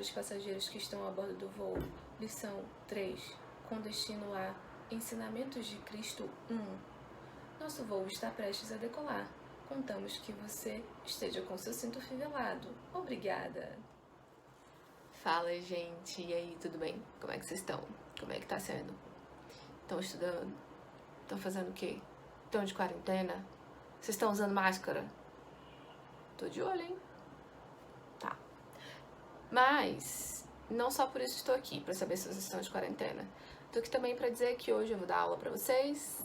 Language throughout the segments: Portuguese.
senhores passageiros que estão a bordo do voo. Lição 3, com destino a Ensinamentos de Cristo 1. Nosso voo está prestes a decolar. Contamos que você esteja com seu cinto fivelado. Obrigada. Fala, gente. E aí, tudo bem? Como é que vocês estão? Como é que tá sendo? Estão estudando? Estão fazendo o quê? Estão de quarentena? Vocês estão usando máscara? Tô de olho, hein? Tá. Mas, não só por isso estou aqui, pra saber se vocês estão de quarentena. Tô aqui também pra dizer que hoje eu vou dar aula pra vocês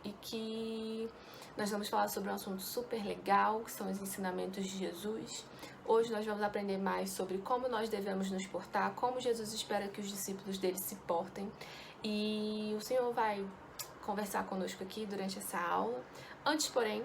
e que nós vamos falar sobre um assunto super legal, que são os ensinamentos de Jesus. Hoje nós vamos aprender mais sobre como nós devemos nos portar, como Jesus espera que os discípulos dele se portem. E o Senhor vai conversar conosco aqui durante essa aula. Antes, porém,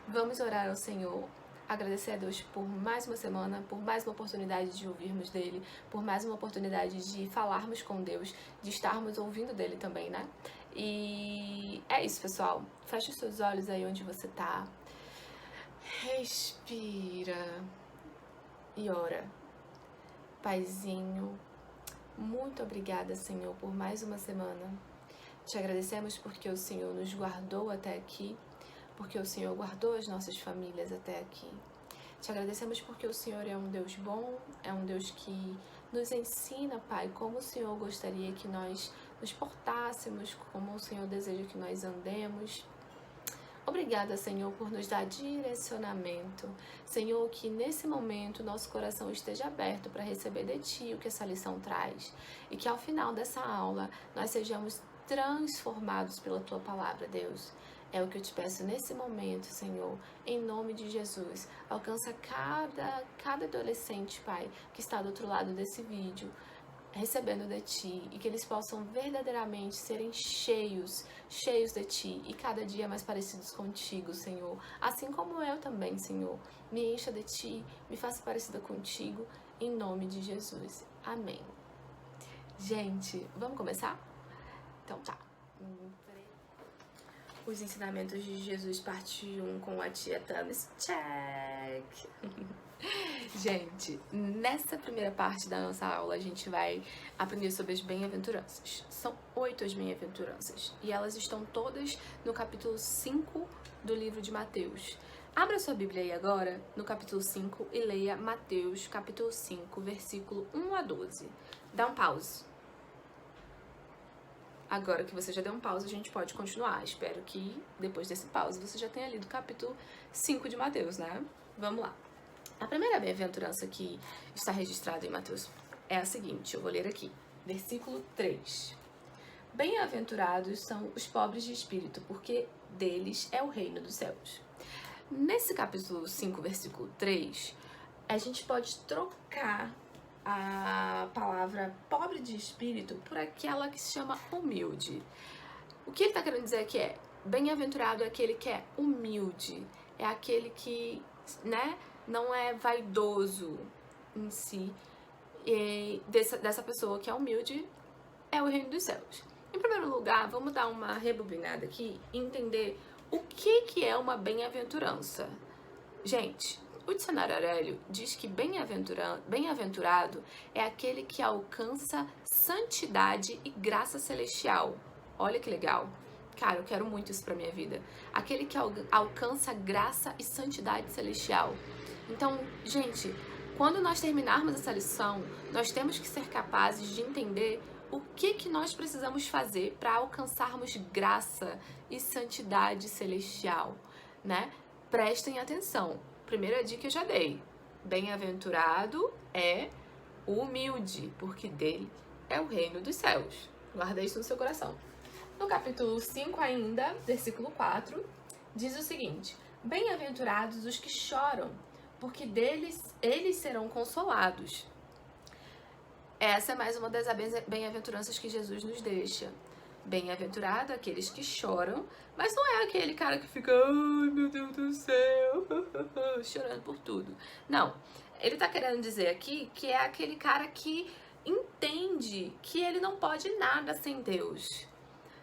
vamos orar ao Senhor, agradecer a Deus por mais uma semana, por mais uma oportunidade de ouvirmos dele, por mais uma oportunidade de falarmos com Deus, de estarmos ouvindo dele também, né? E é isso, pessoal. Feche os seus olhos aí onde você tá. Respira e ora. Paizinho, muito obrigada, Senhor, por mais uma semana. Te agradecemos porque o Senhor nos guardou até aqui, porque o Senhor guardou as nossas famílias até aqui. Te agradecemos porque o Senhor é um Deus bom, é um Deus que nos ensina, Pai, como o Senhor gostaria que nós nos portássemos, como o Senhor deseja que nós andemos. Obrigada, Senhor, por nos dar direcionamento. Senhor, que nesse momento nosso coração esteja aberto para receber de Ti o que essa lição traz. E que ao final dessa aula nós sejamos transformados pela Tua palavra, Deus. É o que eu te peço nesse momento, Senhor, em nome de Jesus. Alcança cada adolescente, Pai, que está do outro lado desse vídeo, recebendo de Ti, e que eles possam verdadeiramente serem cheios de Ti, e cada dia mais parecidos contigo, Senhor. Assim como eu também, Senhor. Me encha de Ti, me faça parecida contigo, em nome de Jesus. Amém. Gente, vamos começar? Então tá. Os ensinamentos de Jesus, parte 1, com a tia Thames. Check! Gente, nessa primeira parte da nossa aula, a gente vai aprender sobre as bem-aventuranças. São 8 as bem-aventuranças, e elas estão todas no capítulo 5 do livro de Mateus. Abra sua Bíblia aí agora, no capítulo 5, e leia Mateus, capítulo 5, versículo 1 a 12. Dá um pause. Agora que você já deu um pause, a gente pode continuar. Espero que depois desse pause você já tenha lido o capítulo 5 de Mateus, né? Vamos lá. A primeira bem-aventurança que está registrada em Mateus é a seguinte, eu vou ler aqui. Versículo 3. Bem-aventurados são os pobres de espírito, porque deles é o reino dos céus. Nesse capítulo 5, versículo 3, a gente pode trocar a palavra pobre de espírito por aquela que se chama humilde. O que ele está querendo dizer aqui é, bem-aventurado é aquele que é humilde, é aquele que, né, não é vaidoso em si, e dessa pessoa que é humilde é o reino dos céus. Em primeiro lugar, vamos dar uma rebobinada aqui e entender o que é uma bem-aventurança. Gente, o dicionário Aurélio diz que bem-aventurado é aquele que alcança santidade e graça celestial. Olha que legal. Cara, eu quero muito isso pra minha vida. Aquele que alcança graça e santidade celestial. Então, gente, quando nós terminarmos essa lição, nós temos que ser capazes de entender o que nós precisamos fazer para alcançarmos graça e santidade celestial, né? Prestem atenção. Primeira dica eu já dei. Bem-aventurado é o humilde, porque dele é o reino dos céus. Guarda isso no seu coração. No capítulo 5 ainda, versículo 4, diz o seguinte: bem-aventurados os que choram, porque eles serão consolados. Essa é mais uma das bem-aventuranças que Jesus nos deixa. Bem-aventurado aqueles que choram, mas não é aquele cara que fica, ai meu Deus do céu, chorando por tudo. Não, ele tá querendo dizer aqui que é aquele cara que entende que ele não pode nada sem Deus.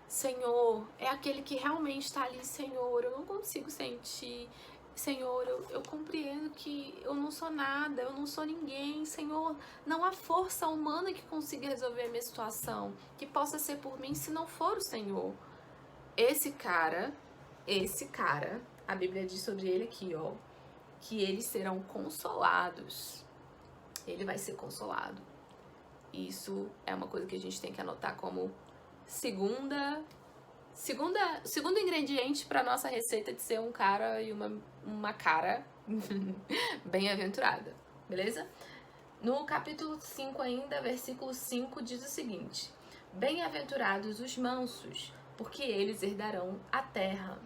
Senhor, é aquele que realmente está ali, Senhor, eu não consigo sentir, Senhor, eu compreendo que eu não sou nada, eu não sou ninguém. Senhor, não há força humana que consiga resolver a minha situação, que possa ser por mim se não for o Senhor. Esse cara, a Bíblia diz sobre ele aqui, ó, que eles serão consolados. Ele vai ser consolado. Isso é uma coisa que a gente tem que anotar como segundo ingrediente para nossa receita de ser um cara e uma cara bem-aventurada, beleza? No capítulo 5 ainda, versículo 5 diz o seguinte: bem-aventurados os mansos, porque eles herdarão a terra.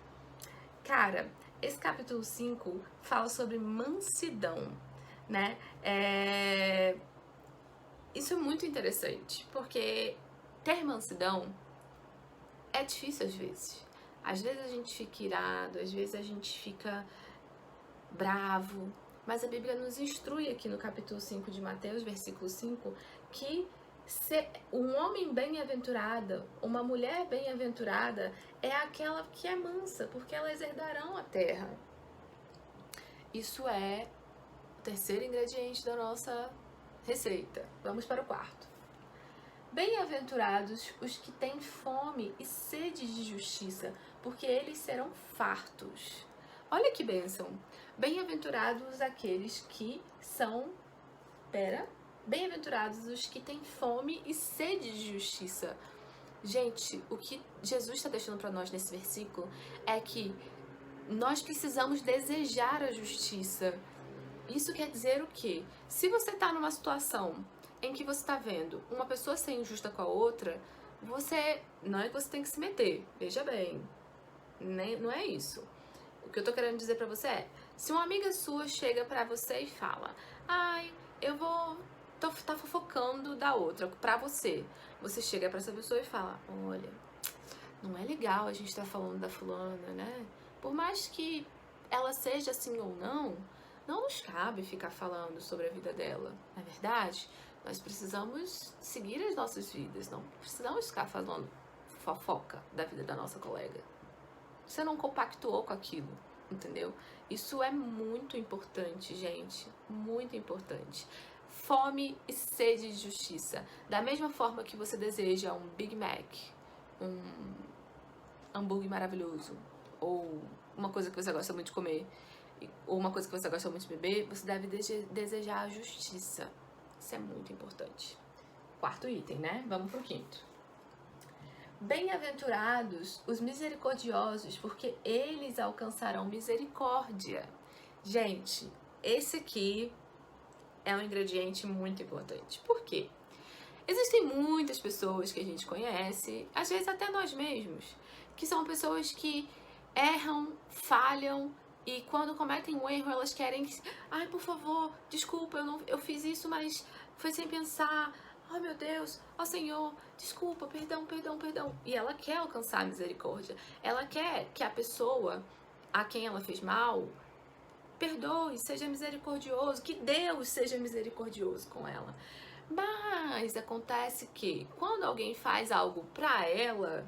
Cara, esse capítulo 5 fala sobre mansidão, né? Isso é muito interessante, porque ter mansidão é difícil às vezes. Às vezes a gente fica irado, às vezes a gente fica bravo, mas a Bíblia nos instrui aqui no capítulo 5 de Mateus, versículo 5, que um homem bem-aventurado, uma mulher bem-aventurada é aquela que é mansa, porque elas herdarão a terra. Isso é o terceiro ingrediente da nossa receita. Vamos para o quarto. Bem-aventurados os que têm fome e sede de justiça, porque eles serão fartos. Olha que bênção! Bem-aventurados aqueles que são... Bem-aventurados os que têm fome e sede de justiça. Gente, o que Jesus está deixando para nós nesse versículo é que nós precisamos desejar a justiça. Isso quer dizer o quê? Se você está numa situação em que você está vendo uma pessoa ser injusta com a outra, não é que você tem que se meter, veja bem, não é isso. O que eu tô querendo dizer pra você é, se uma amiga sua chega pra você e fala, ai, tá fofocando da outra pra você, você chega pra essa pessoa e fala, olha, não é legal a gente tá falando da fulana, né? Por mais que ela seja assim ou não nos cabe ficar falando sobre a vida dela, não é verdade? Nós precisamos seguir as nossas vidas, não precisamos ficar falando fofoca da vida da nossa colega. Você não compactuou com aquilo, entendeu? Isso é muito importante, gente, muito importante. Fome e sede de justiça. Da mesma forma que você deseja um Big Mac, um hambúrguer maravilhoso, ou uma coisa que você gosta muito de comer, ou uma coisa que você gosta muito de beber, você deve desejar a justiça. Isso é muito importante. Quarto item, né? Vamos pro quinto. Bem-aventurados os misericordiosos, porque eles alcançarão misericórdia. Gente, esse aqui é um ingrediente muito importante. Por quê? Existem muitas pessoas que a gente conhece, às vezes até nós mesmos, que são pessoas que erram, falham, e quando cometem um erro, elas querem... Ai, por favor, desculpa, eu fiz isso, mas foi sem pensar. Ai, meu Deus, ó Senhor, desculpa, perdão. E ela quer alcançar a misericórdia. Ela quer que a pessoa a quem ela fez mal perdoe, seja misericordioso, que Deus seja misericordioso com ela. Mas acontece que quando alguém faz algo pra ela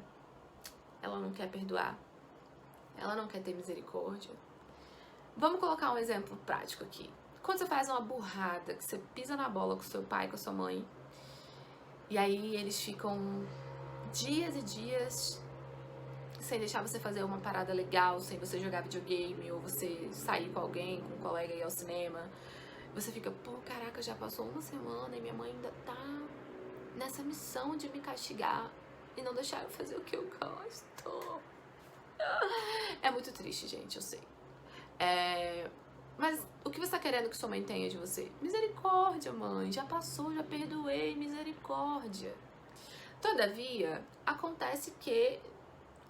não quer perdoar. Ela não quer ter misericórdia. Vamos colocar um exemplo prático aqui. Quando você faz uma burrada, que você pisa na bola com seu pai, com a sua mãe, e aí eles ficam dias e dias sem deixar você fazer uma parada legal, sem você jogar videogame, ou você sair com alguém, com um colega e ir ao cinema. Você fica, pô, caraca, já passou uma semana e minha mãe ainda tá nessa missão de me castigar e não deixar eu fazer o que eu gosto. É muito triste, gente, eu sei. Mas o que você tá querendo que sua mãe tenha de você? Misericórdia, mãe. Já passou, já perdoei, misericórdia. Todavia, acontece que,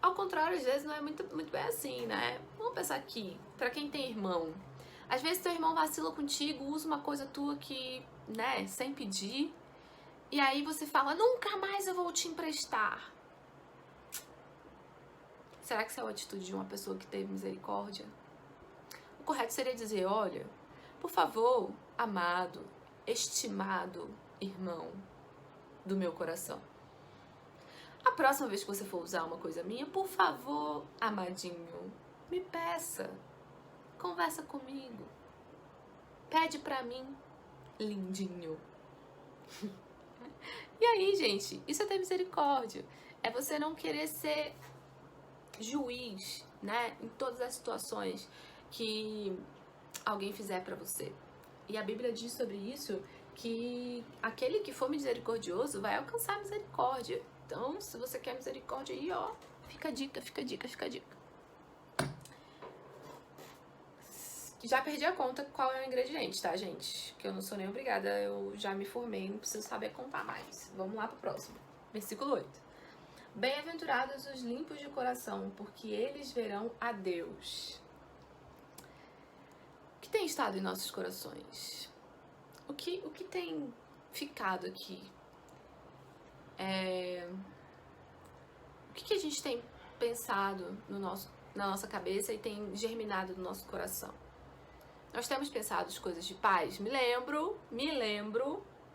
ao contrário, às vezes não é muito bem assim, né? Vamos pensar aqui, pra quem tem irmão. Às vezes teu irmão vacila contigo, usa uma coisa tua que, né, sem pedir. E aí você fala, nunca mais eu vou te emprestar. Será que isso é a atitude de uma pessoa que teve misericórdia? O correto seria dizer, olha, por favor, amado, estimado irmão do meu coração. A próxima vez que você for usar uma coisa minha, por favor, amadinho, me peça. conversa comigo. Pede pra mim, lindinho. E aí, gente, isso é ter misericórdia. É você não querer ser juiz, né, em todas as situações que alguém fizer pra você. E a Bíblia diz sobre isso que aquele que for misericordioso vai alcançar misericórdia. Então, se você quer misericórdia aí, ó, fica a dica, fica a dica, fica a dica. Já perdi a conta qual é o ingrediente, tá, gente? Que eu não sou nem obrigada, eu já me formei, não preciso saber contar mais. Vamos lá pro próximo. Versículo 8. Bem-aventurados os limpos de coração, porque eles verão a Deus. O que tem estado em nossos corações? O que tem ficado aqui? O que a gente tem pensado na nossa cabeça e tem germinado no nosso coração? Nós temos pensado as coisas de paz? Me lembro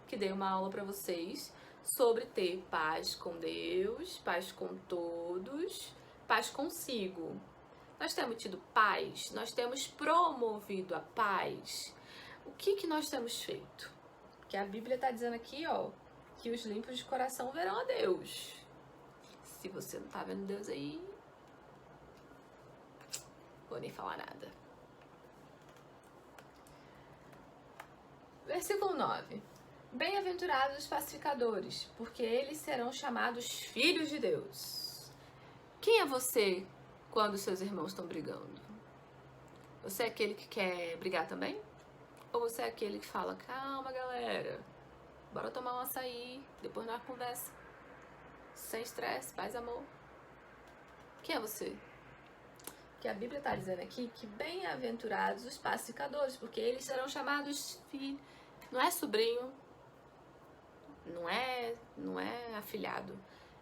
que dei uma aula para vocês sobre ter paz com Deus, paz com todos, paz consigo. Nós temos tido paz? Nós temos promovido a paz? O que nós temos feito? Porque a Bíblia está dizendo aqui, ó, que os limpos de coração verão a Deus. Se você não tá vendo Deus aí, vou nem falar nada. Versículo 9. Bem-aventurados os pacificadores, porque eles serão chamados filhos de Deus. Quem é você quando seus irmãos estão brigando? Você é aquele que quer brigar também? Ou você é aquele que fala, calma galera, bora tomar um açaí, depois nós conversa. Sem estresse, paz, amor. Quem é você? Que a Bíblia está dizendo aqui que bem-aventurados os pacificadores, porque eles serão chamados filhos. Não é sobrinho, não é afilhado,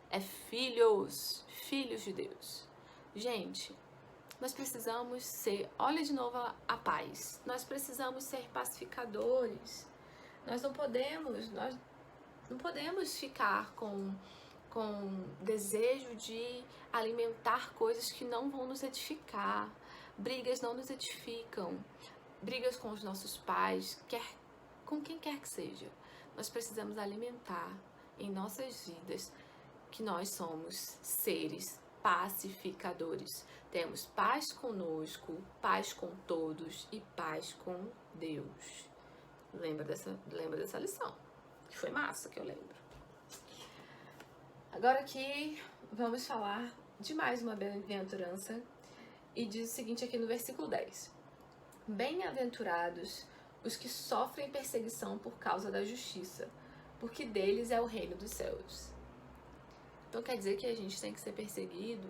é filhos de Deus. Gente, nós precisamos ser, olha de novo a paz, nós precisamos ser pacificadores. Nós não podemos ficar com desejo de alimentar coisas que não vão nos edificar. Brigas não nos edificam. Brigas com os nossos pais, com quem quer que seja. Nós precisamos alimentar em nossas vidas que nós somos seres pacificadores. Temos paz conosco, paz com todos e paz com Deus. Lembra dessa lição? Que foi massa, que eu lembro. Agora aqui vamos falar de mais uma bem-aventurança e diz o seguinte aqui no versículo 10. Bem-aventurados os que sofrem perseguição por causa da justiça, porque deles é o reino dos céus. Então quer dizer que a gente tem que ser perseguido,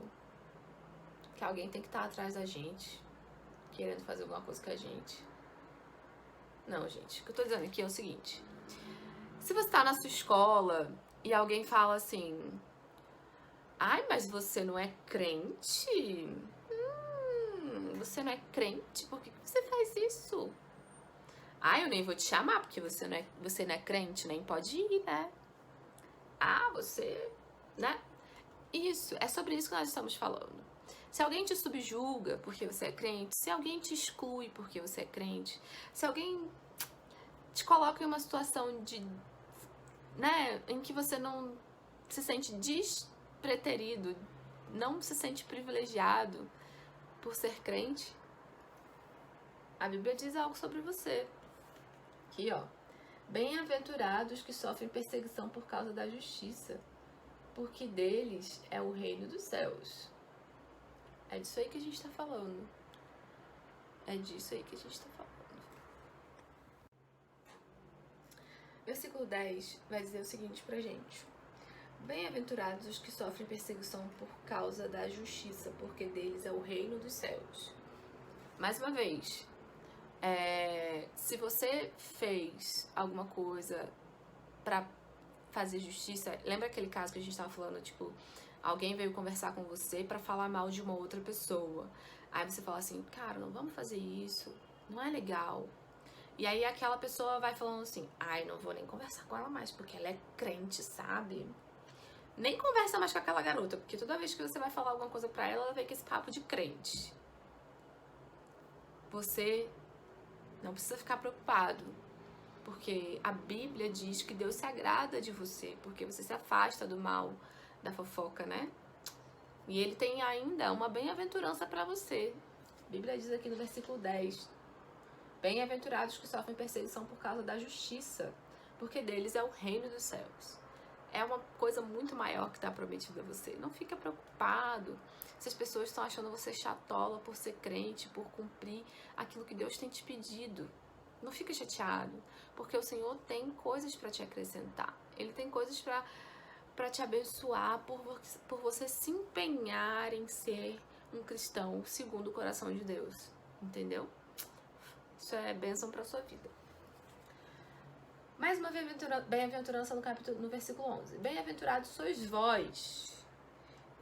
que alguém tem que estar atrás da gente, querendo fazer alguma coisa com a gente. Não, gente, o que eu tô dizendo aqui é o seguinte. Se você tá na sua escola e alguém fala assim, ai, mas você não é crente? Você não é crente? Por que você faz isso? Ai, eu nem vou te chamar porque você não é crente, nem pode ir, né? Ah, você, né? Isso, é sobre isso que nós estamos falando. Se alguém te subjuga porque você é crente, se alguém te exclui porque você é crente, se alguém te coloca em uma situação de, né, em que você não se sente despreterido, não se sente privilegiado por ser crente, a Bíblia diz algo sobre você. Aqui, ó. Bem-aventurados que sofrem perseguição por causa da justiça, porque deles é o reino dos céus. É disso aí que a gente está falando. É disso aí que a gente está falando. Versículo 10 vai dizer o seguinte pra gente. Bem-aventurados os que sofrem perseguição por causa da justiça, porque deles é o reino dos céus. Mais uma vez, se você fez alguma coisa pra fazer justiça, lembra aquele caso que a gente tava falando, tipo, alguém veio conversar com você pra falar mal de uma outra pessoa. Aí você fala assim, cara, não vamos fazer isso, não é legal. E aí aquela pessoa vai falando assim, ai, não vou nem conversar com ela mais, porque ela é crente, sabe? Nem conversa mais com aquela garota, porque toda vez que você vai falar alguma coisa pra ela, ela vem com esse papo de crente. você não precisa ficar preocupado, porque a Bíblia diz que Deus se agrada de você, porque você se afasta do mal, da fofoca, né? E Ele tem ainda uma bem-aventurança para você. A Bíblia diz aqui no versículo 10: bem-aventurados que sofrem perseguição por causa da justiça, porque deles é o reino dos céus. É uma coisa muito maior que está prometida a você. Não fica preocupado se as pessoas estão achando você chatola por ser crente, por cumprir aquilo que Deus tem te pedido. Não fica chateado, porque o Senhor tem coisas para te acrescentar. Ele tem coisas para te abençoar por você se empenhar em ser um cristão segundo o coração de Deus. Entendeu? Isso é bênção para sua vida. Mais uma bem-aventurança no versículo 11. Bem-aventurados sois vós,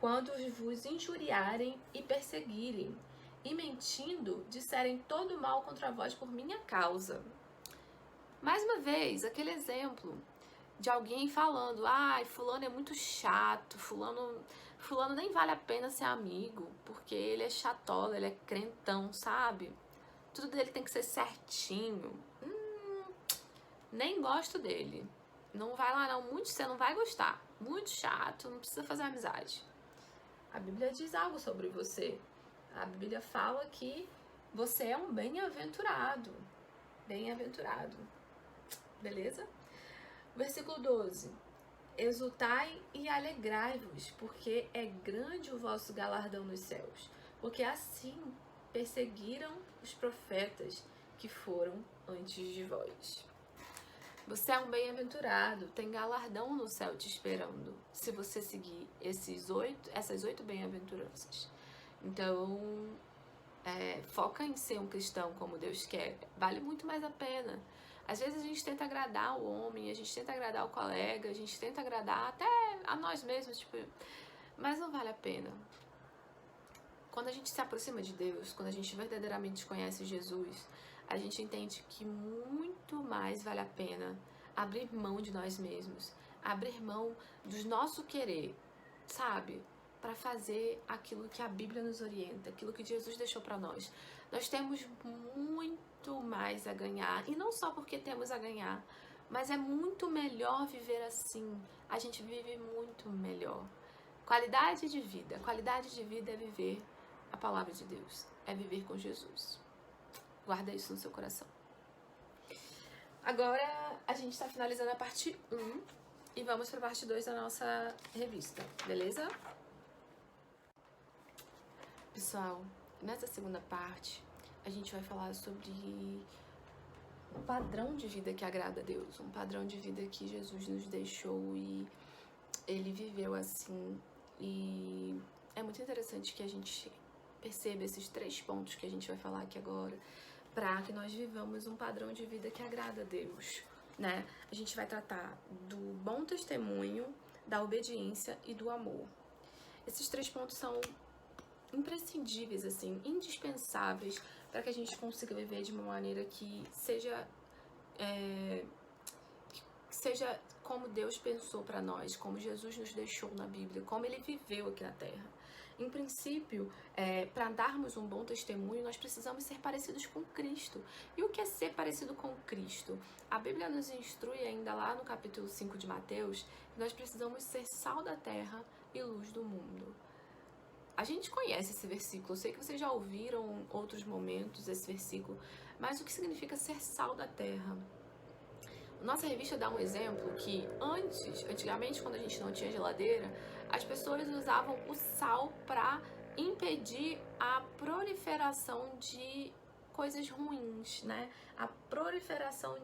quando vos injuriarem e perseguirem, e mentindo, disserem todo mal contra vós por minha causa. Mais uma vez, aquele exemplo de alguém falando: ai, fulano é muito chato, fulano nem vale a pena ser amigo, porque ele é chatola, ele é crentão, sabe? Tudo dele tem que ser certinho. Nem gosto dele. Não vai lá não, você não vai gostar. Muito chato, não precisa fazer amizade. A Bíblia diz algo sobre você. A Bíblia fala que você é um bem-aventurado. Bem-aventurado. Beleza? Versículo 12. Exultai e alegrai-vos, porque é grande o vosso galardão nos céus. Porque assim perseguiram os profetas que foram antes de vós. Você é um bem-aventurado, tem galardão no céu te esperando, se você seguir essas 8 bem-aventuranças. Então, foca em ser um cristão como Deus quer, vale muito mais a pena. Às vezes a gente tenta agradar o homem, a gente tenta agradar o colega, a gente tenta agradar até a nós mesmos, mas não vale a pena. Quando a gente se aproxima de Deus, quando a gente verdadeiramente conhece Jesus, a gente entende que muito mais vale a pena abrir mão de nós mesmos, abrir mão do nosso querer, sabe? Para fazer aquilo que a Bíblia nos orienta, aquilo que Jesus deixou para nós. Nós temos muito mais a ganhar, e não só porque temos a ganhar, mas é muito melhor viver assim. A gente vive muito melhor. Qualidade de vida é viver a palavra de Deus, é viver com Jesus. Guarda isso no seu coração. Agora a gente está finalizando a parte 1 e vamos para a parte 2 da nossa revista, beleza? Pessoal, nessa segunda parte a gente vai falar sobre um padrão de vida que agrada a Deus, um padrão de vida que Jesus nos deixou e Ele viveu assim. E é muito interessante que a gente perceba esses 3 pontos que a gente vai falar aqui agora, para que nós vivamos um padrão de vida que agrada a Deus, né? A gente vai tratar do bom testemunho, da obediência e do amor. Esses 3 pontos são imprescindíveis, assim, indispensáveis para que a gente consiga viver de uma maneira que seja como Deus pensou para nós, como Jesus nos deixou na Bíblia, como Ele viveu aqui na Terra. Em princípio, para darmos um bom testemunho, nós precisamos ser parecidos com Cristo. E o que é ser parecido com Cristo? A Bíblia nos instrui ainda lá no capítulo 5 de Mateus, que nós precisamos ser sal da terra e luz do mundo. A gente conhece esse versículo, eu sei que vocês já ouviram em outros momentos esse versículo, mas o que significa ser sal da terra? Nossa revista dá um exemplo que antigamente, quando a gente não tinha geladeira, as pessoas usavam o sal para impedir a proliferação de coisas ruins, né? A proliferação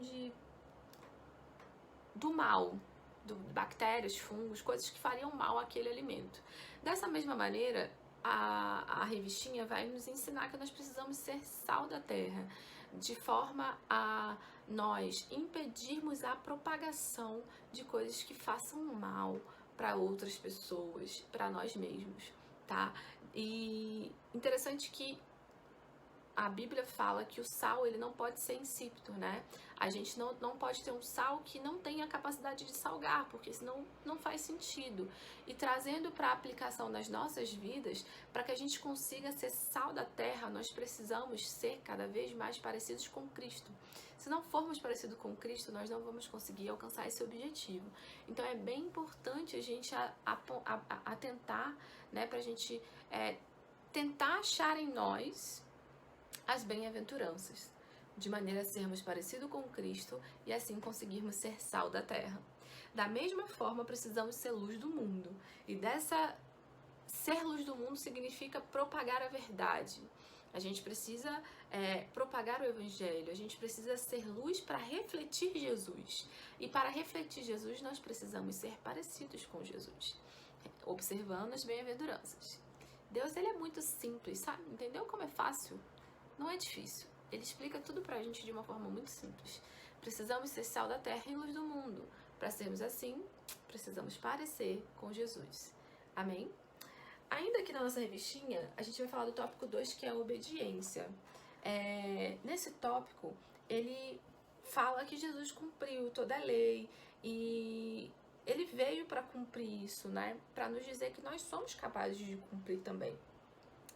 do mal, de bactérias, fungos, coisas que fariam mal àquele alimento. Dessa mesma maneira, a revistinha vai nos ensinar que nós precisamos ser sal da terra, de forma a nós impedirmos a propagação de coisas que façam mal para outras pessoas, para nós mesmos, tá? E interessante que a Bíblia fala que o sal ele não pode ser insípido, né? A gente não pode ter um sal que não tenha a capacidade de salgar, porque senão não faz sentido. E trazendo para a aplicação nas nossas vidas, para que a gente consiga ser sal da terra, nós precisamos ser cada vez mais parecidos com Cristo. Se não formos parecidos com Cristo, nós não vamos conseguir alcançar esse objetivo. Então é bem importante a gente atentar, né, para a gente tentar achar em nós as bem-aventuranças, de maneira a sermos parecidos com Cristo e assim conseguirmos ser sal da terra. Da mesma forma, precisamos ser luz do mundo. E ser luz do mundo significa propagar a verdade. A gente precisa propagar o Evangelho, a gente precisa ser luz para refletir Jesus. E para refletir Jesus, nós precisamos ser parecidos com Jesus, observando as bem-aventuranças. Deus ele é muito simples, sabe? Entendeu como é fácil? Não é difícil. Ele explica tudo pra gente de uma forma muito simples. Precisamos ser sal da terra e luz do mundo. Para sermos assim, precisamos parecer com Jesus. Amém? Ainda aqui na nossa revistinha, a gente vai falar do tópico 2, que é a obediência. Nesse tópico, ele fala que Jesus cumpriu toda a lei e ele veio para cumprir isso, né? Para nos dizer que nós somos capazes de cumprir também.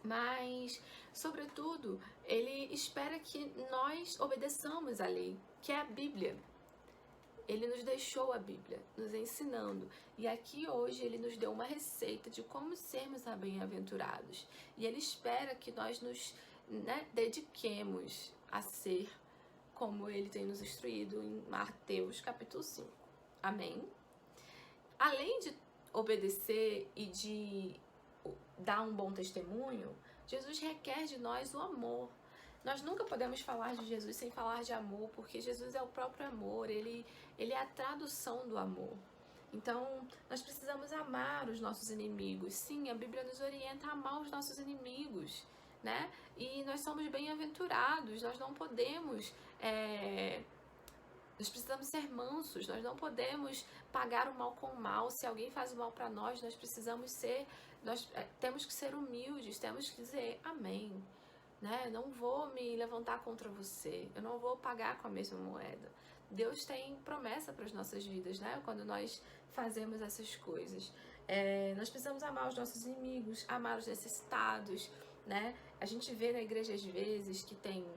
Mas, sobretudo, ele espera que nós obedeçamos a lei, que é a Bíblia. Ele nos deixou a Bíblia, nos ensinando. E aqui hoje ele nos deu uma receita de como sermos bem-aventurados. E ele espera que nós nos dediquemos a ser como ele tem nos instruído em Mateus capítulo 5. Amém? Além de obedecer e de dar um bom testemunho, Jesus requer de nós o amor. Nós nunca podemos falar de Jesus sem falar de amor, porque Jesus é o próprio amor, ele é a tradução do amor. Então, nós precisamos amar os nossos inimigos. Sim, a Bíblia nos orienta a amar os nossos inimigos, né? E nós somos bem-aventurados, nós não podemos... Nós precisamos ser mansos, nós não podemos pagar o mal com o mal. Se alguém faz o mal para nós, nós temos que ser humildes, temos que dizer amém, né? Não vou me levantar contra você, eu não vou pagar com a mesma moeda. Deus tem promessa para as nossas vidas, né? Quando nós fazemos essas coisas. Nós precisamos amar os nossos inimigos, amar os necessitados, né? A gente vê na igreja às vezes que tem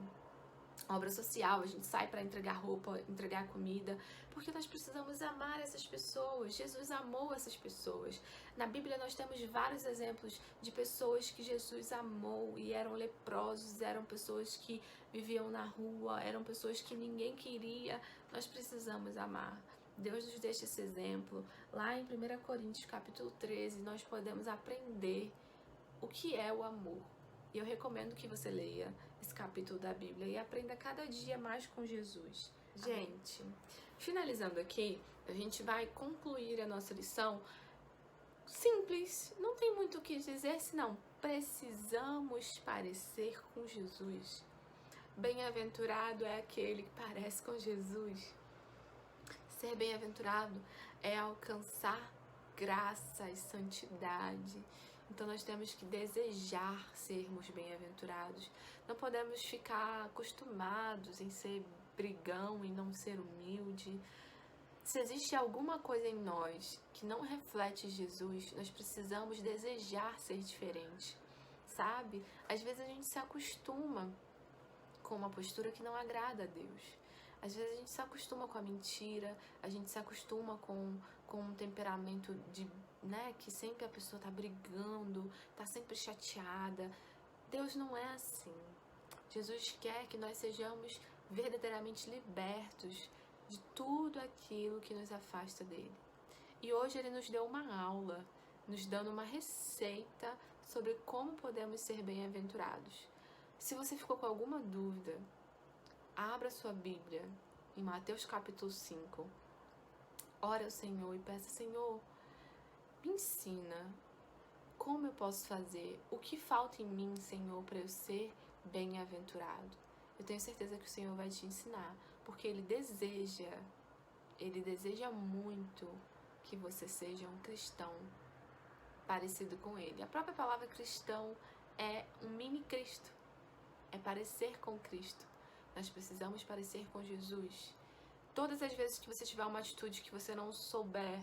obra social, a gente sai para entregar roupa, entregar comida, porque nós precisamos amar essas pessoas. Jesus amou essas pessoas. Na Bíblia nós temos vários exemplos de pessoas que Jesus amou e eram leprosos, eram pessoas que viviam na rua, eram pessoas que ninguém queria. Nós precisamos amar. Deus nos deixa esse exemplo. Lá em 1 Coríntios capítulo 13, nós podemos aprender o que é o amor. E eu recomendo que você leia esse capítulo da Bíblia e aprenda cada dia mais com Jesus. Gente, finalizando aqui, a gente vai concluir a nossa lição simples. Não tem muito o que dizer, senão precisamos parecer com Jesus. Bem-aventurado é aquele que parece com Jesus. Ser bem-aventurado é alcançar graça e santidade. Então nós temos que desejar sermos bem-aventurados. Não podemos ficar acostumados em ser brigão e não ser humilde. Se existe alguma coisa em nós que não reflete Jesus, nós precisamos desejar ser diferente, sabe? Às vezes a gente se acostuma com uma postura que não agrada a Deus. Às vezes a gente se acostuma com a mentira, a gente se acostuma com um temperamento que sempre a pessoa tá brigando, tá sempre chateada. Deus não é assim. Jesus quer que nós sejamos verdadeiramente libertos de tudo aquilo que nos afasta dele. E hoje ele nos deu uma aula, nos dando uma receita sobre como podemos ser bem-aventurados. Se você ficou com alguma dúvida, abra sua Bíblia em Mateus capítulo 5. Ore ao Senhor e peça: Senhor, me ensina como eu posso fazer, o que falta em mim, Senhor, para eu ser bem-aventurado. Eu tenho certeza que o Senhor vai te ensinar, porque Ele deseja muito que você seja um cristão parecido com Ele. A própria palavra cristão é um mini Cristo. é parecer com Cristo. Nós precisamos parecer com Jesus. Todas as vezes que você tiver uma atitude que você não souber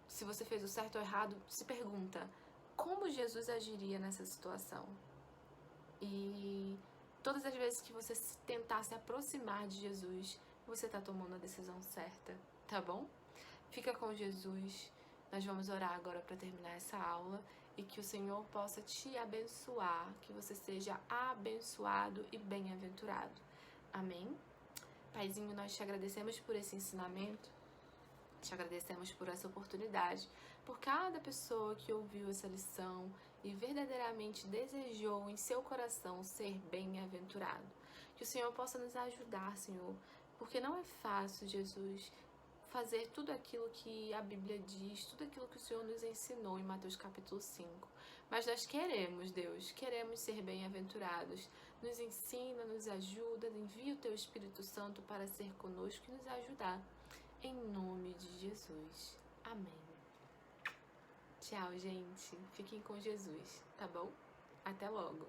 se você fez o certo ou errado, se pergunta: como Jesus agiria nessa situação? E todas as vezes que você tentar se aproximar de Jesus, você está tomando a decisão certa, tá bom? Fica com Jesus. Nós vamos orar agora para terminar essa aula e que o Senhor possa te abençoar, que você seja abençoado e bem-aventurado. Amém? Paizinho, nós te agradecemos por esse ensinamento, te agradecemos por essa oportunidade, por cada pessoa que ouviu essa lição e verdadeiramente desejou em seu coração ser bem-aventurado. Que o Senhor possa nos ajudar, Senhor, porque não é fácil, Jesus, fazer tudo aquilo que a Bíblia diz, tudo aquilo que o Senhor nos ensinou em Mateus capítulo 5. Mas nós queremos, Deus, queremos ser bem-aventurados. Nos ensina, nos ajuda, envia o Teu Espírito Santo para ser conosco e nos ajudar. Em nome de Jesus. Amém. Tchau, gente. Fiquem com Jesus, tá bom? Até logo.